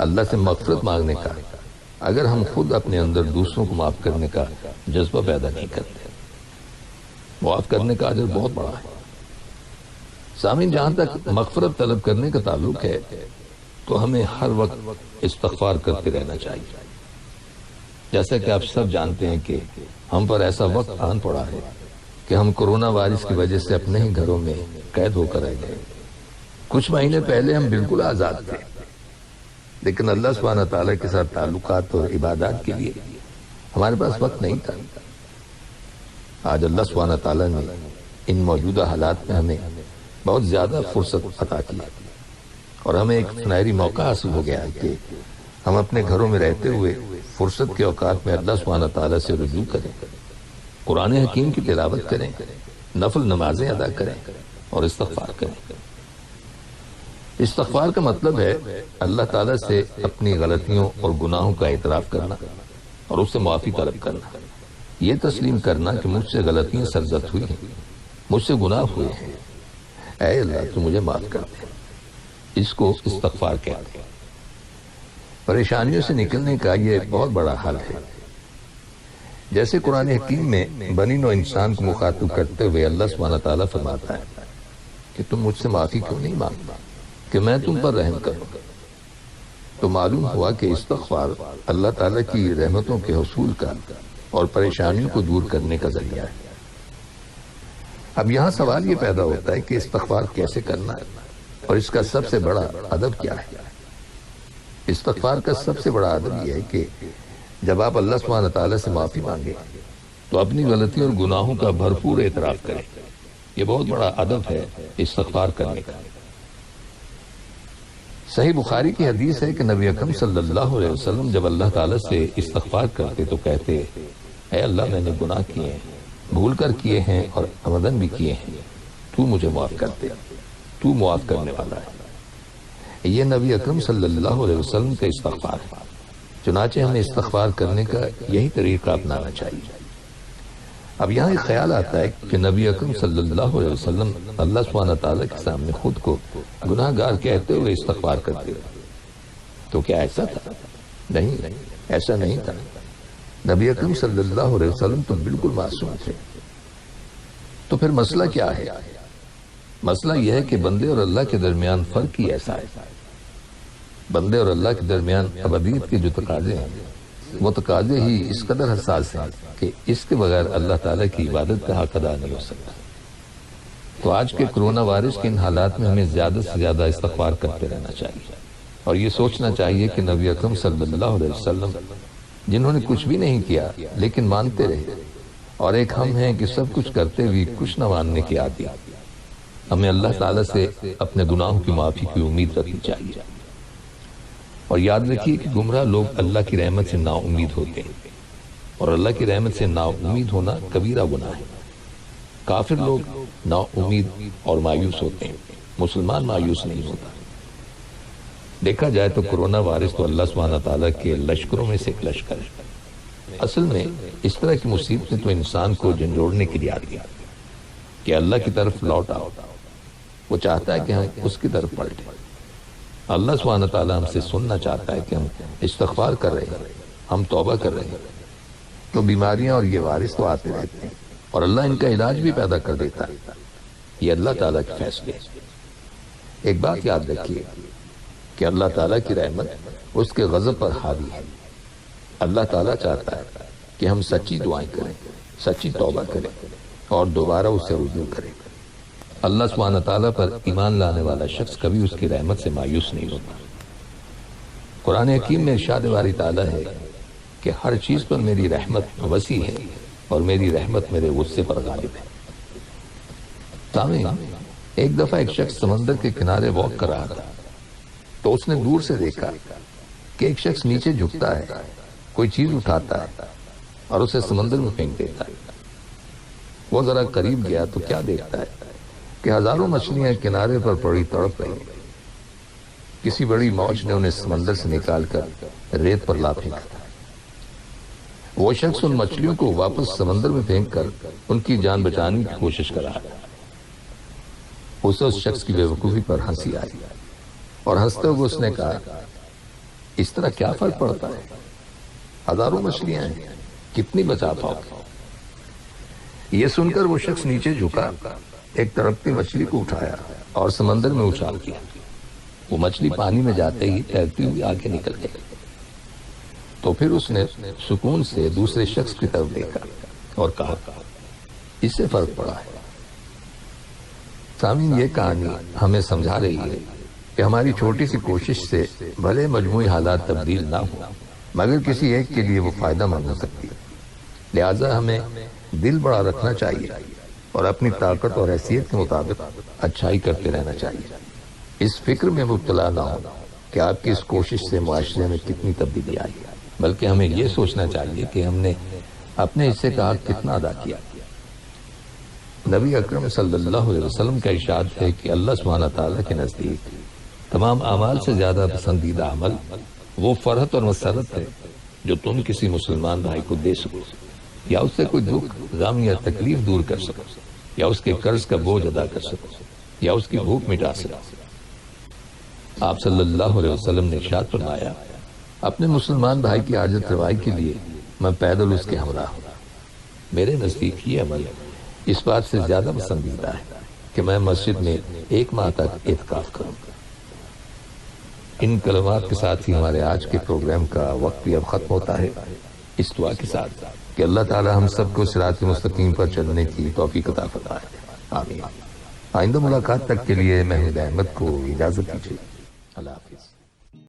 اللہ سے مغفرت مانگنے کا اگر ہم خود اپنے اندر دوسروں کو معاف کرنے کا جذبہ پیدا نہیں کرتے۔ معاف کرنے کا اجر بہت بڑا ہے۔ سامعین، جہاں تک مغفرت طلب کرنے کا تعلق ہے تو ہمیں ہر وقت استغفار کرتے رہنا چاہیے۔ جیسا کہ آپ سب جانتے ہیں کہ ہم پر ایسا وقت آن پڑا ہے کہ ہم کورونا وائرس کی وجہ سے اپنے ہی گھروں میں قید ہو کر رہ گئے۔ کچھ مہینے پہلے ہم بالکل آزاد تھے، لیکن اللہ سبحانہ تعالیٰ کے ساتھ تعلقات اور عبادات کے لیے ہمارے پاس وقت نہیں تھا۔ آج اللہ سبحانہ تعالیٰ نے ان موجودہ حالات میں ہمیں بہت زیادہ فرصت عطا کی اور ہمیں ایک سنہری موقع حاصل ہو گیا ہے کہ ہم اپنے گھروں میں رہتے ہوئے فرصت کے اوقات میں اللہ سبحانہ تعالیٰ سے رجوع کریں، قرآن حکیم کی تلاوت کریں، نفل نمازیں ادا کریں اور استغفار کریں۔ استغفار کا مطلب ہے اللہ تعالیٰ سے اپنی غلطیوں اور گناہوں کا اعتراف کرنا اور اس سے معافی طلب کرنا، یہ تسلیم کرنا کہ مجھ سے غلطیاں سرزد ہوئی ہیں، مجھ سے گناہ ہوئے ہیں، اے اللہ تو مجھے معاف کر دے۔ اس کو استغفار کہتے ہیں۔ پریشانیوں سے نکلنے کا یہ بہت بڑا حل ہے۔ جیسے قرآن حکیم میں بنی نوع انسان کو مخاطب کرتے ہوئے اللہ سبحانہ تعالیٰ فرماتا ہے کہ تم مجھ سے معافی کیوں نہیں مانگتا کہ میں تم پر رحم کروں۔ تو معلوم ہوا کہ استغفار اللہ تعالیٰ کی رحمتوں کے حصول کا اور پریشانیوں کو دور کرنے کا ذریعہ ہے۔ اب یہاں سوال یہ پیدا ہوتا ہے کہ استغفار کیسے کرنا ہے اور اس کا سب سے بڑا ادب کیا ہے؟ استغفار کا سب سے بڑا ادب یہ ہے کہ جب آپ اللہ سبحانہ تعالیٰ سے معافی مانگیں تو اپنی غلطیوں اور گناہوں کا بھرپور اعتراف کریں۔ یہ بہت بڑا ادب ہے استغفار کرنے کا۔ صحیح بخاری کی حدیث ہے کہ نبی اکرم صلی اللہ علیہ وسلم جب اللہ تعالیٰ سے استغفار کرتے تو کہتے، اے اللہ میں نے گناہ کیے ہیں، بھول کر کیے ہیں اور عمدن بھی کیے ہیں، تو مجھے معاف کر دے، تو معاف کرنے والا ہے۔ یہ نبی اکرم صلی اللہ علیہ وسلم کا استغفار ہے۔ چنانچہ ہمیں استغفار کرنے کا یہی طریقہ اپنانا چاہیے۔ اب یہاں ایک خیال آتا ہے کہ نبی اکرم صلی اللہ علیہ وسلم اللہ سبحانہ تعالیٰ کے سامنے خود کو گناہ گار کہتے ہوئے استغفار کرتے تھے، تو کیا ایسا تھا؟ نہیں، ایسا نہیں تھا۔ نبی اکرم صلی اللہ علیہ وسلم تو بالکل معصوم تھے۔ تو پھر مسئلہ کیا ہے؟ مسئلہ یہ ہے کہ بندے اور اللہ کے درمیان فرق ہی ایسا ہے۔ بندے اور اللہ کے درمیان ابدیت کے جو تقاضے ہیں وہ تقاضے ہی اس قدر حساس ہیں کہ اس کے بغیر اللہ تعالیٰ کی عبادت کا حق ادا نہیں ہو سکتا۔ تو آج کے کرونا وائرس کے ان حالات میں ہمیں زیادہ سے زیادہ استغفار کرتے رہنا چاہیے اور یہ سوچنا چاہیے کہ نبی اکرم صلی اللہ علیہ وسلم جنہوں نے کچھ بھی نہیں کیا لیکن مانتے رہے، اور ایک ہم ہیں کہ سب کچھ کرتے ہوئے کچھ نہ ماننے کے عادی، ہمیں اللہ تعالیٰ سے اپنے گناہوں کی معافی کی امید رکھنی چاہیے۔ اور یاد رکھیے کہ گمراہ لوگ اللہ کی رحمت سے نا امید ہوتے ہیں، اور اللہ کی رحمت سے نا امید ہونا کبیرہ گناہ ہے۔ کافر لوگ نا امید اور مایوس ہوتے ہیں، مسلمان مایوس نہیں ہوتا۔ دیکھا جائے تو کرونا وائرس تو اللہ سبحانہ تعالیٰ کے لشکروں میں سے ایک لشکر ہے۔ اصل میں اس طرح کی مصیبتیں تو انسان کو جھنجھوڑنے کے لیے آتی ہیں کہ اللہ کی طرف لوٹ آؤ۔ وہ چاہتا ہے کہ ہم اس کی طرف پلٹیں۔ اللہ سبحانہ تعالیٰ ہم سے سننا چاہتا ہے کہ ہم استغفار کر رہے ہیں، ہم توبہ کر رہے ہیں۔ تو بیماریاں اور یہ وائرس تو آتے رہتے ہیں اور اللہ ان کا علاج بھی پیدا کر دیتا ہے۔ یہ اللہ تعالیٰ کے فیصلے۔ ایک بات یاد رکھیے کہ اللہ تعالیٰ کی رحمت اس کے غضب پر حاوی ہے۔ اللہ تعالیٰ چاہتا ہے کہ ہم سچی دعائیں کریں، سچی توبہ کریں اور دوبارہ اسے رجوع کریں۔ اللہ سبحانہ تعالیٰ پر ایمان لانے والا شخص کبھی اس کی رحمت سے مایوس نہیں ہوتا۔ قرآن حکیم میں ارشاد باری تعالیٰ ہے کہ ہر چیز پر میری رحمت وسیع ہے اور میری رحمت میرے غصے پر غالب ہے۔ سامعین، ایک دفعہ ایک شخص سمندر کے کنارے واک کر رہا تھا تو اس نے دور سے دیکھا کہ ایک شخص نیچے جھکتا ہے، کوئی چیز اٹھاتا ہے اور اسے سمندر میں پھینک دیتا ہے۔ وہ ذرا قریب گیا تو کیا دیکھتا ہے کہ ہزاروں مچھلیاں کنارے پر پڑی تڑپ رہی ہیں۔ کسی بڑی موج نے انہیں سمندر سے نکال کر ریت پر لا پھینکا تھا۔ وہ شخص ان مچھلیوں کو واپس سمندر میں پھینک کر ان کی جان بچانے کی کوشش کر رہا تھا۔ اسے اس شخص کی بے وقوفی پر ہنسی آئی اور ہنستے ہوئے اس نے کہا، اس طرح کیا فرق پڑتا ہے؟ ہزاروں مچھلیاں ہیں، کتنی بچا پاؤ گے؟ یہ سن کر وہ شخص نیچے جھکا، ایک تڑپتی مچھلی کو اٹھایا اور سمندر میں اچھال دیا۔ وہ مچھلی پانی میں جاتے ہی تیرتی ہوئی آگے نکل گئی۔ تو پھر اس نے سکون سے دوسرے شخص کی طرف دیکھا اور کہا، اس سے فرق پڑا ہے۔ سامعین، یہ کہانی ہمیں سمجھا رہی ہے کہ ہماری چھوٹی سی کوشش سے بھلے مجموعی حالات تبدیل نہ ہوں مگر کسی ایک کے لیے وہ فائدہ مند ہو سکتی ہے۔ لہٰذا ہمیں دل بڑا رکھنا چاہیے اور اپنی طاقت اور حیثیت کے مطابق اچھائی کرتے رہنا چاہیے۔ اس فکر میں مبتلا نہ ہو کہ آپ کی اس کوشش سے معاشرے میں کتنی تبدیلی آئی، بلکہ ہمیں یہ سوچنا چاہیے کہ ہم نے اپنے حصے کا حق کتنا ادا کیا۔ نبی اکرم صلی اللہ علیہ وسلم کا ارشاد ہے کہ اللہ سبحانہ تعالیٰ کے نزدیک تمام اعمال سے زیادہ پسندیدہ عمل وہ فرحت اور مسرت ہے جو تم کسی مسلمان بھائی کو دے سکو، یا اس سے کوئی دکھ، غم یا تکلیف دور کر سکو، یا اس کے قرض کا بوجھ ادا کر سکو، یا اس کی بھوک مٹا سکو۔ آپ صلی اللہ علیہ وسلم نے ارشاد فرمایا، اپنے مسلمان بھائی کی حاجت روائی کے لیے میں پیدل اس کے ہمراہ ہوں۔ میرے نزدیک یہ عمل اس بات سے زیادہ پسندیدہ ہے کہ میں مسجد میں 1 ماہ تک اعتکاف کروں۔ ان کلمات کے ساتھ ہی ہمارے آج کے پروگرام کا وقت بھی اب ختم ہوتا ہے، اس دعا کے ساتھ کہ اللہ تعالی ہم سب کو صراط مستقیم پر چلنے کی توفیق عطا فرمائے، آمین۔ آئندہ ملاقات تک کے لیے محمود احمد کو اجازت دیجیے، اللہ حافظ۔